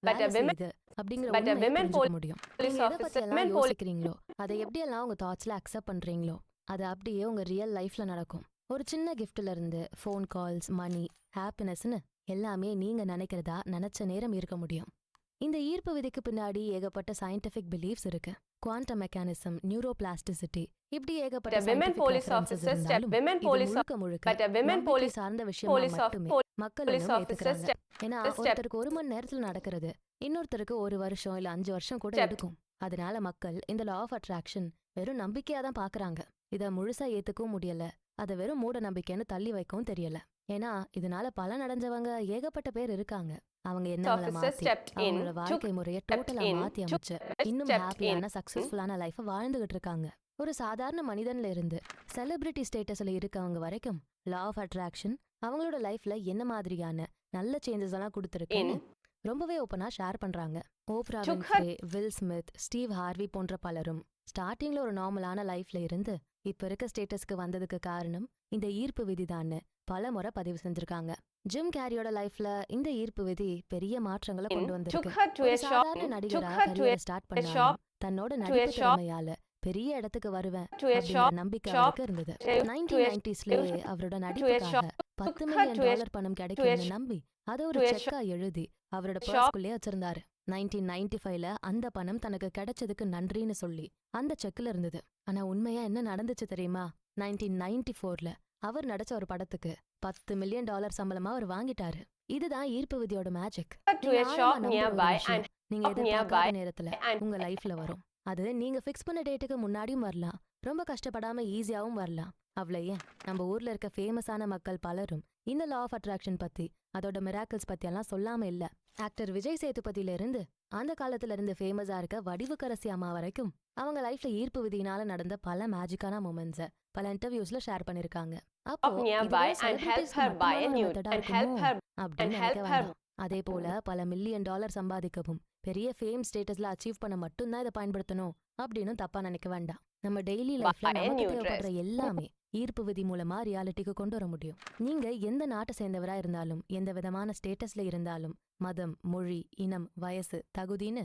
வேலை செய்யுது அப்படிங்கிற உண்மையை புரிஞ்சுக்க முடியும். நீங்க எதை பத்தி எல்லாம் யோசிக்கிறீங்களோ, அதை எப்படியெல்லாம் உங்க தாட்ஸ்ல அக்செப்ட் பண்றீங்களோ, அது அப்படியே உங்க ரியல் லைஃப்ல நடக்கும். ஒரு சின்ன கிஃப்ட்ல இருந்து ஃபோன் கால்ஸ், மணி, ஹாப்பினஸ்னு எல்லாமே நீங்க நினைச்ச நேரம் இருக்க முடியும். இந்த ஈர்ப்பு விதிக்கு பின்னாடி ஏகப்பட்ட சயின்டிபிக் பிலீஃப்ஸ் இருக்கு. குவாண்டம் மெக்கானிசம், நியூரோபிளாஸ்டிசிட்டி, இப்படி ஏகப்பட்ட முழுக்க சார்ந்த விஷயமா மட்டுமே மக்கள் ஏத்துக்கிறாங்க. ஏன்னா ஒருத்தருக்கு 1 மணி நேரத்துல நடக்கிறது இன்னொருத்தருக்கு 1 வருஷம் இல்ல 5 வருஷம் கூட எடுக்கும். அதனால மக்கள் இந்த லா ஆஃப் அட்ராக்ஷன் வெறும் நம்பிக்கையா தான் பாக்குறாங்க. இத முழுசா ஏத்துக்கவும் முடியல, அதை வெறும் மூட நம்பிக்கைன்னு தள்ளி வைக்கவும் தெரியல. ஏன்னா இதனால பலன் அடைஞ்சவங்க ஏகப்பட்ட பேர் இருக்காங்க. அவங்க என்னங்களை மாத்தி அவங்களோட வாழ்க்கை முறையை டோட்டலா மாத்தி அமைச்சு இன்னும் ஹாப்பியான சக்சஸ்ஃபுல்லான லைஃபை வாழ்ந்துகிட்டு இருக்காங்க. ஒரு சாதாரண மனிதன்ல இருந்து செலிபிரிட்டி ஸ்டேட்டஸ்ல இருக்கவங்க வரைக்கும் லா ஆஃப் அட்ராக்ஷன் அவங்களோட லைஃப்ல என்ன மாதிரியான நல்ல சேஞ்சஸ் எல்லாம் கொடுத்துருக்குன்னு ரொம்பவே ஓப்பனா ஷேர் பண்றாங்க. Opera Winfrey, will Smith, Steve Harvey போன்ற பலரும் ஸ்டார்டிங்ல ஒரு நார்மலான லைஃப்ல இருந்து இப்ப இருக்க ஸ்டேட்டஸ்க்கு வந்ததுக்கு காரணம் இந்த ஈர்ப்பு விதிதான்னு பல முறை பதிவு செஞ்சிருக்காங்க. ஜிம் கேரியோட லைஃப்ல இந்த ஈர்ப்பு விதி பெரிய மாற்றங்களை கொண்டு வந்திருக்கு. ஒரு சாதாரண நடிகரா கரியரை ஸ்டார்ட் பண்ணாலும் தன்னோட நடிப்பு திறமையால பெரிய இடத்துக்கு வருவேன் அப்படிங்கிற நம்பிக்கை அவருக்கு இருந்தது. 1990ஸ்லயே அவரோட நடிப்புக்காக $10 மில்லியன் பணம் கிடைக்கும்னு நம்பி அதை ஒரு செக்கா எழுதி அவரோட பர்ஸ்குள்ளே வச்சிருந்தாரு. 1995ல அந்த பணம் தனக்கு கிடைச்சதுக்கு நன்றின்னு சொல்லி அந்த செக்ல இருந்தது. ஆனா உண்மையா என்ன நடந்துச்சு தெரியுமா? 1994ல அவர் நடிச்ச ஒரு படத்துக்கு $10 மில்லியன் சம்பளமா அவர் வாங்கிட்டாரு. இதுதான் ஈர்ப்பு விதியோட மேஜிக். நீங்க எதிர்பார்க்காத நேரத்துல உங்க லைஃப்ல வரும். அது நீங்க ஃபிக்ஸ் பண்ண டேட்டுக்கு முன்னாடியும் வரலாம், ரொம்ப கஷ்டப்படாம ஈஸியாவும் வரலாம். அவ்வளவு ஏன், நம்ம ஊர்ல இருக்க ஃபேமஸான மக்கள் பலரும் இந்த லா ஆஃப் அட்ராக்ஷன் பத்தி அதோட மிராக்கிள்ஸ் பத்தி எல்லாம் சொல்லாம இல்ல. ஆக்டர் விஜய் சேதுபதியில இருந்து அந்த காலத்துல இருந்து ஃபேமஸா இருக்க வடிவுக்கரசி அம்மா வரைக்கும் அவங்க லைஃப்ல ஈர்ப்பு விதியினால நடந்த பல மேஜிக்கான மொமெண்ட்ஸ பல இன்டர்வியூஸ்ல ஷேர் பண்ணிருக்காங்க. அப்போ அதே போல பல $1 மில்லியன் சம்பாதிக்கவும் பெரிய ஃபேம் ஸ்டேட்டஸ்ல அச்சீவ் பண்ண மட்டும்தான் இதை பயன்படுத்தணும் அப்படின்னு தப்பா நினைக்க வேண்டாம். நம்ம டெய்லி லைஃப்ல நமக்கு தேவைப்படுற எல்லாமே ஈர்ப்பு விதி மூலமா ரியாலிட்டிக்கு கொண்டு வர முடியும். நீங்க எந்த நாட்டை சேர்ந்தவரா இருந்தாலும், எந்த விதமான ஸ்டேட்டஸ்ல இருந்தாலும், மதம், மொழி, இனம், வயசு, தகுதின்னு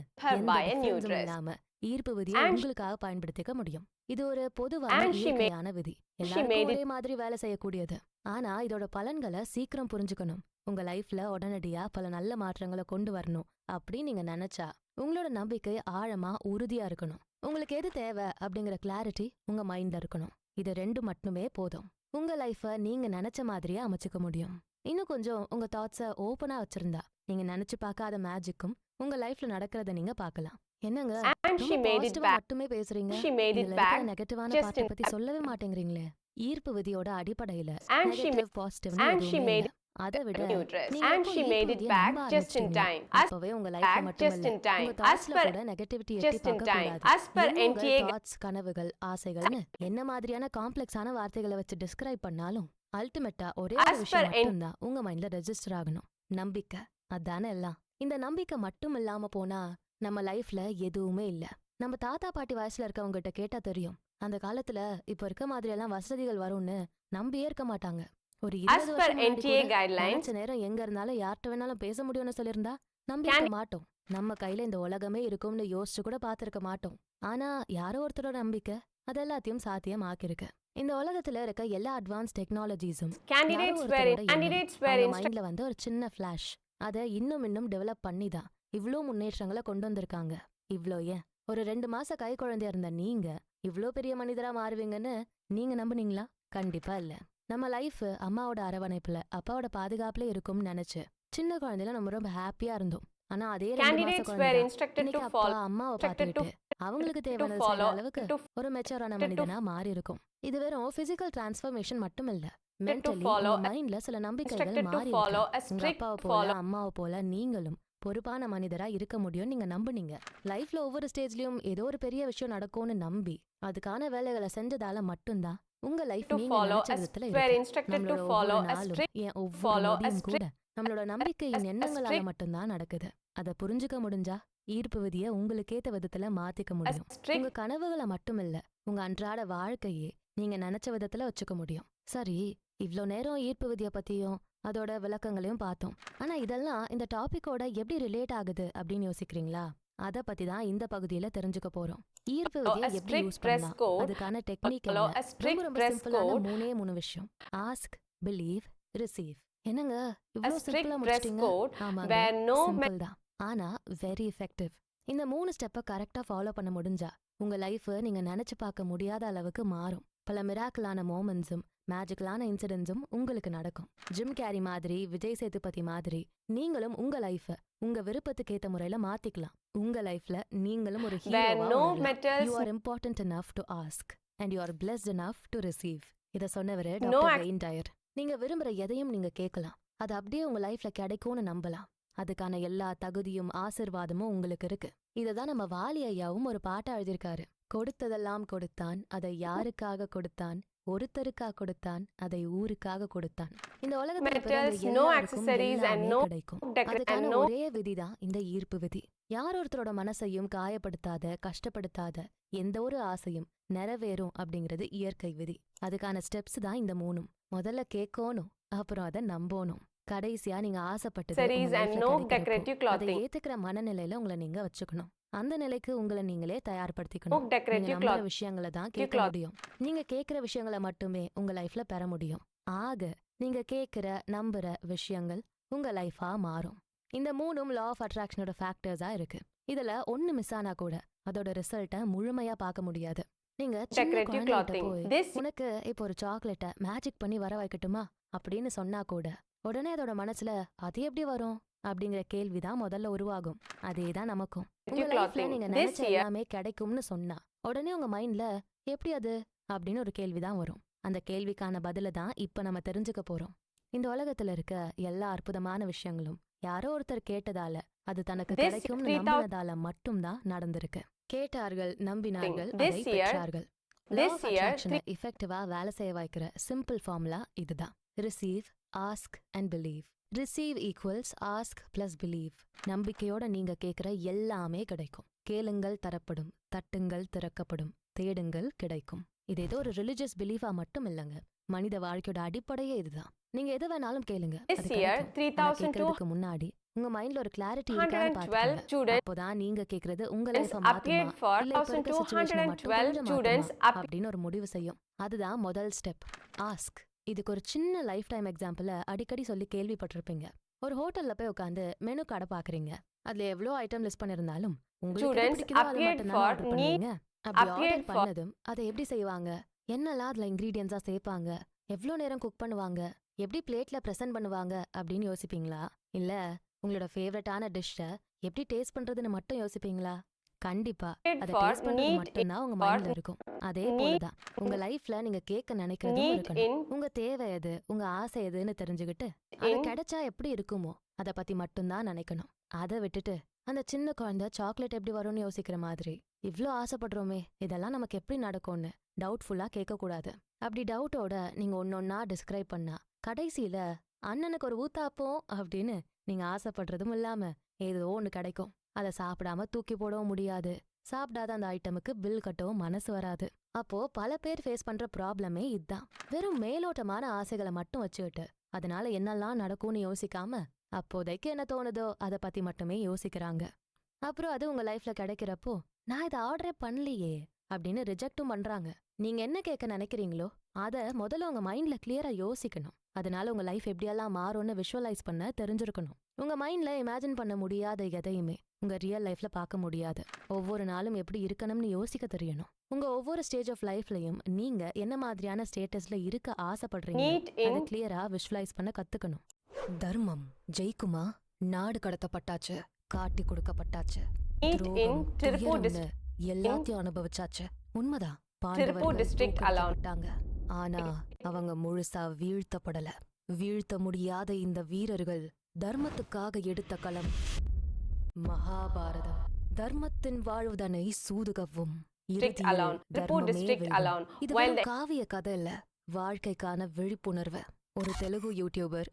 இல்லாம ஈர்ப்பு விதியை உங்களுக்காக பயன்படுத்திக்க முடியும். இது ஒரு பொதுவான இயற்கையான விதி, எல்லாருக்கும் ஒரே மாதிரி வேலை செய்யக்கூடியது. ஆனா இதோட பலன்களை சீக்கிரம் புரிஞ்சுக்கணும். உங்க லைஃப்ல உடனடியா பல நல்ல மாற்றங்களை கொண்டு வரணும் அப்படின்னு நீங்க நினைச்சா உங்களோட நம்பிக்கை ஆழமா உறுதியா இருக்கணும். உங்களுக்கு எது தேவை அப்படிங்கிற கிளாரிட்டி உங்க மைண்ட்ல இருக்கணும். இது 2 மட்டுமே போதும். உங்க லைஃப நீங்க நினைச்ச மாதிரியே அமைச்சுக்க முடியும். இன்னும் கொஞ்சம் உங்க தாட்ஸ ஓப்பனா வச்சிருந்தா நீங்க நினைச்சு பார்க்காத மேஜிக்கும் உங்க லைஃப்ல நடக்கிறத நீங்க பார்க்கலாம். என்னங்க மட்டுமே பேசுறீங்க, நெகட்டிவான பார்ட்ட பத்தி சொல்லவே மாட்டேங்கிறீங்களே. ஈர்ப்பு விதியோட அடிப்படையில நெகட்டிவ் பாசிட்டிவ் அதை விட அப்பவே உங்க லைஃப்ல மட்டுமல்ல உங்க தாட்ஸ்ல கூட நெகட்டிவிட்டி எட்டி பார்க்க கூடாது. தாட்ஸ், கனவுகள், ஆசைகள்னு என்ன மாதிரியான காம்ப்ளெக்ஸான வார்த்தைகளை வச்சு டிஸ்கிரைப் பண்ணாலும் அல்டிமேட்டா ஒரே ஒரு விஷயம் மட்டும்தான் உங்க மைண்ட்ல ரெஜிஸ்டர் ஆகணும். நம்பிக்கை. அதானே எல்லாம். இந்த நம்பிக்கை மட்டும் இல்லாம போனா நம்ம லைஃப்ல எதுவுமே இல்ல. நம்ம தாத்தா பாட்டி வயசுல இருக்கவங்க கிட்ட கேட்டா தெரியும், அந்த காலத்துல இப்ப இருக்க மாதிரி எல்லாம் வசதிகள் வரும்னு நம்பியே இருக்க மாட்டாங்க. ஒரு 20 வருஷம் நேரம் எங்க இருந்தாலும் யார்கிட்ட வேணாலும் பேச முடியும்னு சொல்லியிருந்தா நம்பியிருக்க மாட்டோம். நம்ம கையில இந்த உலகமே இருக்கும்னு யோசிச்சு கூட பாத்திருக்க மாட்டோம். ஆனா யாரோ ஒருத்தரோட நம்பிக்கை அது எல்லாத்தையும் சாத்தியம் ஆக்கிருக்கு. இந்த உலகத்துல இருக்க எல்லா அட்வான்ஸ் டெக்னாலஜிஸும் மைண்ட்ல வந்து ஒரு சின்ன ஃபிளாஷ், அதை இன்னும் டெவலப் பண்ணிதான் இவ்ளோ முன்னேற்றங்களை கொண்டு வந்திருக்காங்க. இவ்ளோ ஏன், ஒரு 2 மாச கை குழந்தையா இருந்த நீங்க இவ்ளோ பெரிய மனிதரா மாறுவீங்கன்னு நீங்க நம்புனீங்களா? கண்டிப்பா இல்ல. நம்ம லைஃப் அம்மாவோட அரவணைப்புல அப்பாவோட பாதுகாப்புல இருக்கும்னு நினைச்சு சின்ன குழந்தையில நம்ம ரொம்ப ஹாப்பியா இருந்தோம். ஆனா அதே 2 மாச குழந்தை அப்பா அம்மாவை பார்த்துட்டு அவங்களுக்கு தேவையான அளவுக்கு ஒரு மெச்சூரான மனிதனா மாறி இருக்கும். இது வெறும் பிசிக்கல் டிரான்ஸ்ஃபர்மேஷன் மட்டும் இல்ல, மென்டலி மைண்ட்ல சில நம்பிக்கைகள் மாறி இருக்கு. உங்க அப்பாவை போல அம்மாவை போல நீங்களும் பொறுப்பான மனிதரா இருக்க முடியும் நீங்க நம்புனீங்க. லைஃப்ல ஒவ்வொரு ஸ்டேஜ்லயும் ஏதோ ஒரு பெரிய விஷயம் நடக்கும்னு நம்பி அதுக்கான வேலைகளை செஞ்சதால மட்டும்தான் உங்க லைஃப் நீங்க நினைச்ச விதத்துல இருக்கு. நம்மளோட ஒவ்வொரு நாளும் ஏன் ஒவ்வொரு நொடியும் கூட நம்மளோட நம்பிக்கையின் எண்ணங்களால மட்டும்தான் நடக்குது. அதை புரிஞ்சுக்க முடிஞ்சா ஈர்ப்பு விதியை உங்களுக்கு ஏத்த விதத்துல மாத்திக்க முடியும். உங்க கனவுகளை மட்டும் இல்ல, உங்க அன்றாட வாழ்க்கையே நீங்க நினைச்ச விதத்துல வச்சுக்க முடியும். சரி, இவ்ளோ நேரம் ஈர்ப்பு விதியை பத்தியும் அதோட விளக்கங்களையும் பார்த்தோம். ஆனா இதெல்லாம் இந்த டாபிக்கோட எப்படி ரிலேட் ஆகுது அப்படின்னு யோசிக்கிறீங்களா? அத பத்தி தான் இந்த பகுதியில தெரிஞ்சுக்க போறோம். ஈர்ப்பு விதியை எப்படி யூஸ் பண்ணலாம், அதுக்கான டெக்னிக் என்ன, ரொம்ப சிம்பிளான 3 விஷயம். Ask, believe, receive. என்னங்க இவ்ளோ சிம்பிளா முடிச்சிட்டீங்க? ஆமாங்க, சிம்பிள் தான், ஆனா வெரி எஃபெக்டிவ். இந்த 3 ஸ்டெப்பை கரெக்டா ஃபாலோ பண்ண முடிஞ்சா உங்க லைஃப் நீங்க நினைச்சு பார்க்க முடியாத அளவுக்கு மாறும். பல மிராக்கிளான மோமெண்ட்ஸும் மேஜிக்கலான இன்சிடென்ட்ஸும் உங்களுக்கு நடக்கும். ஜிம் கேரி மாதிரி, விஜய் சேதுபதி மாதிரி நீங்களும் உங்க லைஃப உங்க விருப்பத்துக்கு ஏத்த முறையில மாத்திக்கலாம். உங்க லைஃப்ல நீங்களும் ஒரு ஹீரோவா வாழலாம். You are important enough to ask and you are blessed enough to receive. இத சொன்னவரு டாக்டர் வெய்ன் டயர். நீங்க விரும்புற எதையும் நீங்க கேட்கலாம், அது அப்படியே உங்க லைஃப்ல கிடைக்கும்னு நம்பலாம். அதுக்கான எல்லா தகுதியும் ஆசிர்வாதமும் உங்களுக்கு இருக்கு. இததான் நம்ம வாலி ஐயாவும் ஒரு பாட்டா எழுதியிருக்காரு. கொடுத்ததெல்லாம் கொடுத்தான், அதை யாருக்காக கொடுத்தான், ஒருத்தருக்கா கொடுத்தான், அதை ஊருக்காக கொடுத்தான். இந்த உலகத்துல கிடைக்கும். அதுக்கான ஒரே விதிதான் இந்த ஈர்ப்பு விதி. யார் ஒருத்தரோட மனசையும் காயப்படுத்தாத, கஷ்டப்படுத்தாத எந்த ஒரு ஆசையும் நிறைவேறும் அப்படிங்கிறது இயற்கை விதி. அதுக்கான ஸ்டெப்ஸ் தான் இந்த 3. முதல்ல கேட்கணும், அப்புறம் அதை நம்பணும், கடைசியா நீங்க ஆசைப்பட்டது அதை ஏத்துக்கிற மனநிலையில உங்களை நீங்க வச்சுக்கணும். அந்த நிலைக்கு உங்களை நீங்களே தயார்படுத்திக்கணும். நீங்க நம்புற விஷயங்களை தான் கேட்க முடியும். நீங்க கேட்கிற விஷயங்களை மட்டுமே உங்க லைஃப்ல பெற முடியும். ஆக நீங்க கேட்கிற நம்புற விஷயங்கள் உங்க லைஃபா மாறும். இந்த 3ம் லா ஆஃப் அட்ராக்ஷனோட ஃபேக்டர்ஸா இருக்கு. இதுல ஒன்னு மிஸ் ஆனா கூட அதோட ரிசல்ட்டை முழுமையா பார்க்க முடியாது. நீங்க சின்ன குழந்தைகிட்ட போய் உனக்கு இப்போ ஒரு சாக்லேட்டை மேஜிக் பண்ணி வர வைக்கட்டுமா அப்படின்னு சொன்னா கூட உடனே அதோட மனசுல அது எப்படி வரும் அப்படிங்கிற கேள்விதான் முதல்ல உருவாகும். அதேதான் நமக்கும். உங்க லைஃப்ல நீங்க நினைச்ச எல்லாமே கிடைக்கும்னு சொன்னா உடனே உங்க மைண்ட்ல எப்படி அது அப்படின்னு ஒரு கேள்விதான் வரும். அந்த கேள்விக்கான பதில தான் இப்ப நம்ம தெரிஞ்சுக்க போறோம். இந்த உலகத்துல இருக்க எல்லா அற்புதமான விஷயங்களும் யாரோ ஒருத்தர் கேட்டதால, அது தனக்கு கிடைக்கும்னு நம்பினதால மட்டும்தான் நடந்திருக்கு. கேட்டார்கள், நம்பினார்கள், அதை பெற்றார்கள். லா ஆஃப் அட்ராக்ஷனை எஃபெக்டிவா வேலை செய்ய வைக்கிற சிம்பிள் ஃபார்முலா இதுதான். Receive, ask and believe. Receive equals ask plus believe. நம்பிக்கையோட நீங்க கேட்கிற எல்லாமே கிடைக்கும். கேளுங்கள் தரப்படும், தட்டுங்கள் திறக்கப்படும், தேடுங்கள் கிடைக்கும். இது ஏதோ ஒரு ரிலிஜியஸ் பிலீஃபா மட்டும் இல்லைங்க, மனித வாழ்க்கையோட அடிப்படையே இதுதான். நீங்க எது வேணாலும் கேளுங்க, கேட்கறதுக்கு முன்னாடி உங்க மைண்ட்ல ஒரு கிளாரிட்டி இருக்கான்னு பாருங்க. அப்போதான் நீங்க கேக்குறது உங்க லைஃப மாத்துமா இல்ல இப்ப இருக்க சிச்சுவேஷனை மட்டும் அப்படின்னு ஒரு முடிவு செய்யும். அதுதான் முதல் ஸ்டெப், ஆஸ்க். இதுக்கு ஒரு சின்ன லைஃப் டைம் எக்ஸாம்பிள அடிக்கடி சொல்லி கேள்விப்பட்டிருப்பீங்க. ஒரு ஹோட்டல்ல போய் உட்காந்து மெனு கார்டை பாக்குறீங்க. அதுல எவ்வளவு ஐட்டம் லிஸ்ட் பண்ணிருந்தாலும் உங்களுக்கு பிடிக்குதோ அது மட்டும் தான் ஆர்டர் பண்ணுவீங்க. அப்படி ஆர்டர் பண்ணதும் அதை எப்படி செய்வாங்க, என்னெல்லாம் அதுல இன்கிரீடியன்ஸா சேர்ப்பாங்க, எவ்வளவு நேரம் குக் பண்ணுவாங்க, எப்படி பிளேட்ல பிரசன்ட் பண்ணுவாங்க அப்படின்னு யோசிப்பீங்களா? இல்ல உங்களோட ஃபேவரட்டான டிஷ்ஷை எப்படி டேஸ்ட் பண்றதுன்னு மட்டும் யோசிப்பீங்களா? கண்டிப்பா அதை டேஸ்ட் பண்றது மட்டும்தான் உங்க மைண்ட்ல இருக்கும். அதே போலதான் உங்க லைஃப்ல நீங்க கேட்க நினைக்கிறதும் இருக்கணும். உங்க தேவை எது, உங்க ஆசை எதுன்னு தெரிஞ்சுக்கிட்டு அது கிடைச்சா எப்படி இருக்குமோ அதை பத்தி மட்டும்தான் நினைக்கணும். அதை விட்டுட்டு அந்த சின்ன குழந்தை சாக்லேட் எப்படி வரும்னு யோசிக்கிற மாதிரி இவ்ளோ ஆசைப்படுறோமே இதெல்லாம் நமக்கு எப்படி நடக்கும்னு டவுட்ஃபுல்லா கேட்க கூடாது. அப்படி டவுட்டோட நீங்க ஒன்னொன்னா டிஸ்கிரைப் பண்ணா கடைசியில அண்ணனுக்கு ஒரு ஊத்தாப்போம் அப்படின்னு நீங்க ஆசைப்படுறதும் இல்லாம ஏதோ ஒண்ணு கிடைக்கும். அதை சாப்பிடாம தூக்கி போடவும் முடியாது, சாப்பிடாத அந்த ஐட்டமுக்கு பில் கட்டவும் மனசு வராது. அப்போ பல பேர் ஃபேஸ் பண்ற ப்ராப்ளமே இதுதான். வெறும் மேலோட்டமான ஆசைகளை மட்டும் வச்சுக்கிட்டு அதனால என்னெல்லாம் நடக்கும்னு யோசிக்காம அப்போதைக்கு என்ன தோணுதோ அதை பத்தி மட்டுமே யோசிக்கிறாங்க. அப்புறம் அது உங்க லைஃப்ல கிடைக்கிறப்போ நான் இதை ஆர்டரே பண்ணலையே அப்படின்னு ரிஜெக்டும் பண்றாங்க. நீங்க என்ன கேட்க நினைக்கிறீங்களோ அதை முதல்ல உங்க மைண்ட்ல கிளியரா யோசிக்கணும். அதனால உங்க லைஃப் எப்படியெல்லாம் மாறும்னு விஷுவலைஸ் பண்ண தெரிஞ்சிருக்கணும். உங்க மைண்ட்ல இமேஜின் பண்ண முடியாத எதையுமே உங்க ரியல் லைஃப்ல பார்க்க முடியாது. ஒவ்வொரு நாளும் எப்படி இருக்கணும்னு யோசிக்க தெரியணும். உங்க ஒவ்வொரு ஸ்டேஜ் ஆஃப் லைஃப்லயும் நீங்க என்ன மாதிரியான ஸ்டேட்டஸ்ல இருக்க ஆசைப்படுறீங்க அதை கிளியரா விஷுவலைஸ் பண்ண கத்துக்கணும். தர்மம் ஜெயிக்குமா? நாடு கடத்தப்பட்டாச்சு, காட்டி கொடுக்கப்பட்டாச்சு, எல்லாத்தையும் அனுபவிச்சாச்சு. உண்மைதான், பாண்டவர்கள் ஆனா அவங்க முழுசா வீழ்த்தப்படல. வீழ்த்த முடியாத இந்த வீரர்கள் தர்மத்துக்காக எடுத்த களம் மகாபாரதம். தர்மத்தின் வாழ்வுதனை சூதுகவும் காவிய கதை இல்ல, வாழ்க்கைக்கான விழிப்புணர்வு. ஒரு தெலுங்கு யூடியூபர்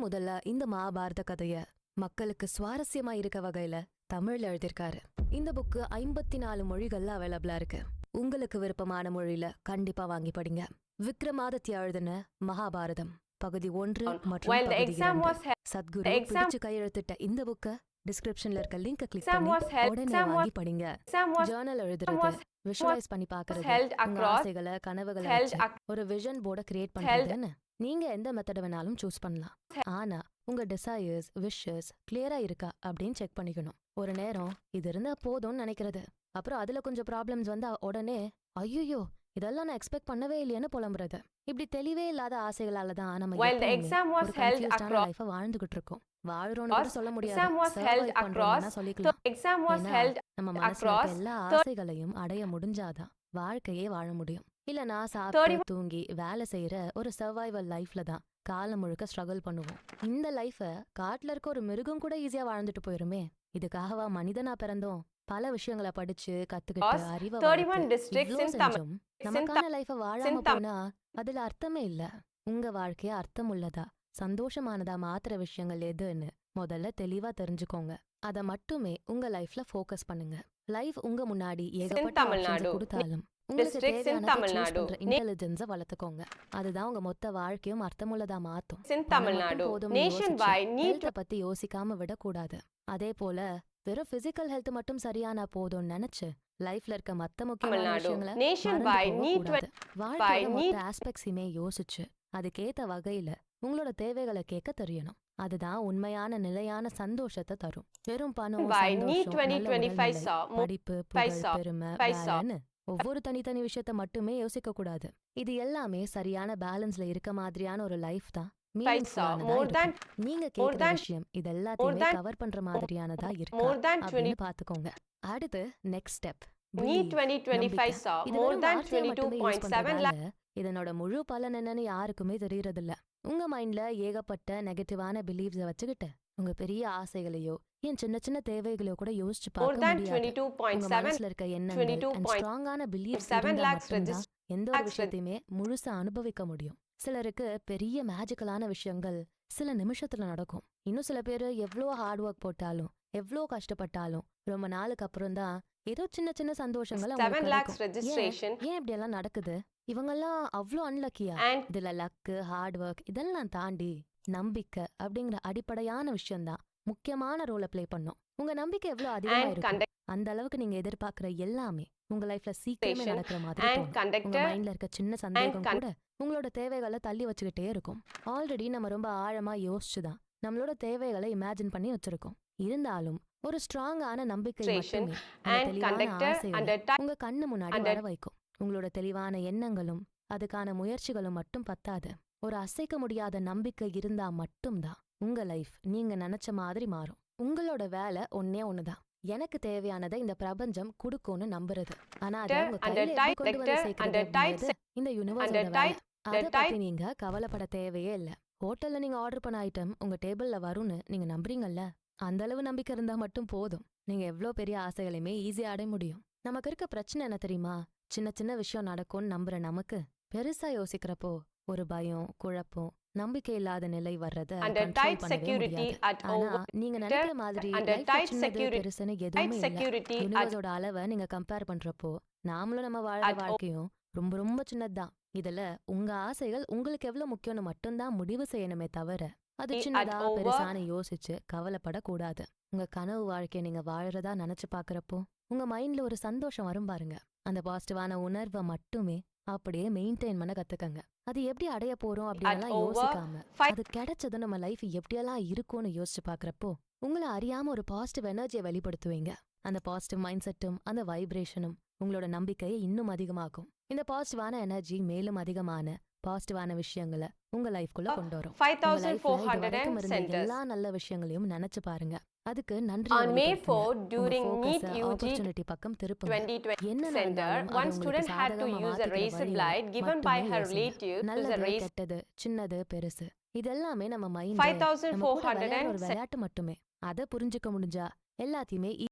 முதல்ல இந்த மகாபாரத கதைய மக்களுக்கு சுவாரஸ்யமா இருக்க வகையில தமிழ்ல எழுதியிருக்காரு. இந்த புக்கு 54 மொழிகள்ல அவைலபிளா இருக்கு. உங்களுக்கு விருப்பமான மொழியில கண்டிப்பா வாங்கி படிங்க. விக்ரமாதித்யா எழுதின மகாபாரதம் பகுதி 1 மற்றும் While the பகுதி exam 2. was held, Sadhguru the exam பிடிச்சு கையெழுத்திட்ட இந்த புக்க டிஸ்கிரிப்ஷன்ல இருக்க லிங்க் கிளிக் exam பண்ணி was held, உடனே exam was வாங்கி படிங்க. exam was ஜர்னல் was எழுதுறது, விஷுவலைஸ் பண்ணி was பார்க்கறது, held உங்க across ஆசைகளை கனவுகளை held வச்சு ஒரு விஷன் போர்டை கிரியேட் பண்றதுன்னு நீங்க எந்த மெத்தட் வேணாலும் சூஸ் பண்ணலாம். ஆனா உங்க டிசையர்ஸ் விஷஸ் கிளியரா இருக்கா அப்படின்னு செக் பண்ணிக்கணும். ஒரு நேரம் இது இருந்தா போதும்னு நினைக்கிறது, அப்புறம் அதுல கொஞ்சம் ப்ராப்ளம்ஸ் வந்தா உடனே ஐயோ இதெல்லாம் நான் எக்ஸ்பெக்ட் பண்ணவே இல்லையேன்னு புலம்புறது. இப்படி தெளிவே இல்லாத ஆசைகளால தான் நம்ம while the எப்பவுமே exam was ஒரு held கன்ஃபியூஸ்டான across லைஃபை வாழ்ந்துகிட்டு இருக்கோம். வாழ்றோம்னு கூட சொல்ல முடியாது, exam was held survive across பண்றோம்னா so சொல்லிக்கலாம். exam was ஏன்னா held நம்ம மனசுல across இருக்க எல்லா 30 ஆசைகளையும் அடைய முடிஞ்சாதான் வாழ்க்கையே வாழ முடியும். இல்லனா சாப்பிட்டு 31 தூங்கி வேலை செய்யற ஒரு சர்வைவல் லைஃப்ல தான் காலம் முழுக்க ஸ்ட்ரகிள் பண்ணுவோம். இந்த லைஃபை காட்டுல இருக்க ஒரு மிருகம் கூட ஈஸியா வாழ்ந்துட்டு போயிருமே. இதுக்காகவா மனிதனா பிறந்தோம்? பல விஷயங்களை படிச்சு கத்துக்கிட்டு அறிவை 31 வளர்த்து districts இவ்ளோ in Tamil செஞ்சும் நமக்கான லைஃபை வாழாம போனா அதுல அர்த்தமே இல்ல. உங்க வாழ்க்கைய அர்த்தம் உள்ளதா சந்தோஷமானதா மாத்துற விஷயங்கள் எதுன்னு முதல்ல தெளிவா தெரிஞ்சுக்கோங்க. அத மட்டுமே உங்க லைஃப்ல ஃபோக்கஸ் பண்ணுங்க. லைஃப் உங்க முன்னாடி ஏகப்பட்ட Tamil ஆப்ஷன்ஸ் Nadu. கொடுத்தாலும் உங்களுக்கு Districts in தேவையானதை Tamil சூஸ் Nadu. பண்ற இன்டெலிஜென்ஸை வளர்த்துக்கோங்க. அதுதான் உங்க மொத்த வாழ்க்கையும் அர்த்தமுள்ளதா மாத்தும். in பணம் Tamil மட்டும் Nadu. போதும்னு Nationwide யோசிச்சு need ஹெல்த்தை பத்தி யோசிக்காம விடக்கூடாது. அதே போல வெறும் பிசிக்கல் ஹெல்த் மட்டும் சரியானா போதும்னு நினைச்சு லைஃப்ல இருக்க மத்த முக்கியமான Nadu. விஷயங்களை Nationwide மறந்து need போகக்கூடாது. வாழ்க்கையோட need- மொத்த ஆஸ்பெக்ட்ஸையுமே யோசிச்சு அதுக்கேத்த வகையில உங்களோட தேவைகளை கேட்க தெரியணும். அதுதான் உண்மையான நிலையான சந்தோஷத்தை தரும். வெறும் பணம், by சந்தோஷம், need நல்ல 2025 உடல்நிலை, saw படிப்பு, புகழ், paisa, பெருமை, paisa. வேலைன்னு ஒவ்வொரு தனித்தனி விஷயத்த மட்டுமே யோசிக்க கூடாது. இது எல்லாமே சரியான பேலன்ஸ்ல இருக்க மாதிரியான ஒரு லைஃப் தான் meaningful-ஆனதா more than இருக்கும். நீங்க more கேக்குற than விஷயம் இது எல்லாத்தையுமே than கவர் பண்ற மாதிரியானதா இருக்கா more than 20 அப்படின்னு பாத்துக்கோங்க. அடுத்து next step need 2025 saw more than 22.7 இதனோட முழு பலன் என்னன்னு யாருக்குமே தெரியறதில்ல. உங்க மைண்ட்ல ஏகப்பட்ட நெகட்டிவான பிலீவ்ஸ வச்சுக்கிட்டு உங்க பெரிய ஆசைகளையோ என் சின்ன சின்ன தேவைகளையோ கூட யோசிச்சு more பார்க்க than முடியாது. உங்க 22.7 மனசுல இருக்க எண்ணங்கள் and ஸ்ட்ராங்கான பிலீவ்ஸ் 7 இருந்தா lakhs மட்டும்தான் எந்த ஒரு lakhs விஷயத்தையுமே முழுசா அனுபவிக்க முடியும். சிலருக்கு பெரிய மேஜிக்கலான விஷயங்கள் சில நிமிஷத்துல நடக்கும். இன்னும் சில பேர் எவ்வளோ ஹார்ட் ஒர்க் போட்டாலும் எவ்வளோ கஷ்டப்பட்டாலும் ரொம்ப நாளுக்கு அப்புறம் தான் ஏதோ சின்ன சின்ன சந்தோஷங்கள் 7 அவங்களுக்கு lakhs கிடைக்கும். registration ஏன் இப்படி எல்லாம் நடக்குது? இவங்கெல்லாம் அவ்வளோ அன்லக்கியா? and இதுல லக்கு, ஹார்ட் ஒர்க் இதெல்லாம் தாண்டி நம்பிக்கை அப்படிங்கிற அடிப்படையான விஷயம்தான் முக்கியமான ரோலை ப்ளே பண்ணும். உங்க நம்பிக்கை எவ்வளவு அதிகமா and இருக்கும் அந்த அளவுக்கு நீங்க எதிர்பார்க்கிற எல்லாமே உங்க லைஃப்ல சீக்கிரமே Station நடக்கிற மாதிரி and தோணும். உங்க conductor மைண்ட்ல இருக்க சின்ன சந்தேகம் con- கூட உங்களோட தேவைகளை தள்ளி வச்சுக்கிட்டே இருக்கும். ஆல்ரெடி நம்ம ரொம்ப ஆழமா யோசிச்சுதான் நம்மளோட தேவைகளை இமேஜின் பண்ணி வச்சிருக்கோம். இருந்தாலும் ஒரு ஸ்ட்ராங்கான நம்பிக்கை Station மட்டுமே அந்த and தெளிவான conductor ஆசைகளை under type உங்க கண்ணு முன்னாடி under வர வைக்கும். உங்களோட தெளிவான எண்ணங்களும் அதுக்கான முயற்சிகளும் மட்டும் பத்தாது. ஒரு அசைக்க முடியாத நம்பிக்கை இருந்தா மட்டும்தான் உங்க லைஃப் நீங்க நினைச்ச மாதிரி மாறும். உங்களோட வேலை ஒன்னே ஒண்ணுதான், எனக்கு தேவையானதை இந்த பிரபஞ்சம் கொடுக்கும்னு நம்புறது. ஆனா அதை உங்க under கையில எப்படி type கொண்டு வந்து under சேர்க்கறது type அப்படிங்கிறது இந்த யூனிவர்ஸோட under வேலை. type அதை type பத்தி நீங்க கவலைப்பட தேவையே இல்ல. ஹோட்டல்ல நீங்க ஆர்டர் பண்ண ஐட்டம் உங்க டேபிள்ல வரும்னு நீங்க நம்புறீங்கல்ல, அந்த அளவு நம்பிக்கை இருந்தா மட்டும் போதும். நீங்க எவ்வளோ பெரிய ஆசைகளையுமே ஈஸியா அடைய முடியும். நமக்கு இருக்க பிரச்சனை என்ன தெரியுமா? சின்ன சின்ன விஷயம் நடக்கும்னு நம்புற நமக்கு பெருசா யோசிக்கிறப்போ ஒரு பயம், குழப்பம், நம்பிக்கை இல்லாத நிலை வர்றத under கண்ட்ரோல் tight பண்ணவே security முடியாது. at ஆனா over நீங்க நினைக்கிற மாதிரி under லைஃப்ல tight சின்னது security பெருசுன்னு tight எதுவுமே இல்ல. security at யூனிவர்ஸோட அளவை நீங்க கம்பேர் பண்றப்போ நாமளும் நம்ம வாழற at வாழ்க்கையும் ரொம்ப ரொம்ப சின்னதுதான். இதுல உங்க ஆசைகள் உங்களுக்கு எவ்வளவு முக்கியம்னு மட்டும்தான் முடிவு செய்யணுமே தவிர அது at சின்னதா over பெருசான்னு யோசிச்சு கவலைப்படக்கூடாது. உங்க கனவு வாழ்க்கைய நீங்க வாழறதா நினைச்சு பாக்குறப்போ உங்க மைண்ட்ல ஒரு சந்தோஷம் வரும் பாருங்க. அந்த பாசிட்டிவான உணர்வை மட்டுமே அப்படியே மெயின்டைன் பண்ண கத்துக்கங்க. அது எப்படி அடைய போறோம் at அப்படின்னு over யோசிக்காம 5 அது கிடைச்சது நம்ம லைஃப் எப்படியெல்லாம் இருக்கும்னு யோசிச்சு பாக்குறப்போ உங்களை அறியாம ஒரு பாசிட்டிவ் எனர்ஜியை வெளிப்படுத்துவீங்க. அந்த பாசிட்டிவ் மைண்ட் செட்டும் அந்த வைப்ரேஷனும் உங்களோட நம்பிக்கையை இன்னும் அதிகமாக்கும். இந்த பாசிட்டிவான எனர்ஜி மேலும் அதிகமான பாசிட்டிவான விஷயங்களை உங்க லைஃப்குள்ள கொண்டு வரும். உங்க லைஃப்ல இது 5,400 வரைக்கும் இருந்த centers எல்லா நல்ல விஷயங்களையும் நினைச்சு பாருங்க. அதுக்கு நன்றி on May 4 வெளிப்படுத்துங்க. உங்க during NEET focus UG opportunity பக்கம் திருப்புங்க. 2020 என்ன center நடந்தாலும் one அது உங்களுக்கு student had to சாதகமா use a மாத்திக்கிற razor வழியில blade given by மட்டுமே her யோசிங்க. relative to the நல்லது, razor கெட்டது, சின்னது, பெருசு இதெல்லாமே நம்ம மைண்ட் நம்ம கூட 5,400 விளையாடுற ஒரு விளையாட்டு மட்டுமே. அதை புரிஞ்சுக்க முடிஞ்சா எல்லாத்தையுமே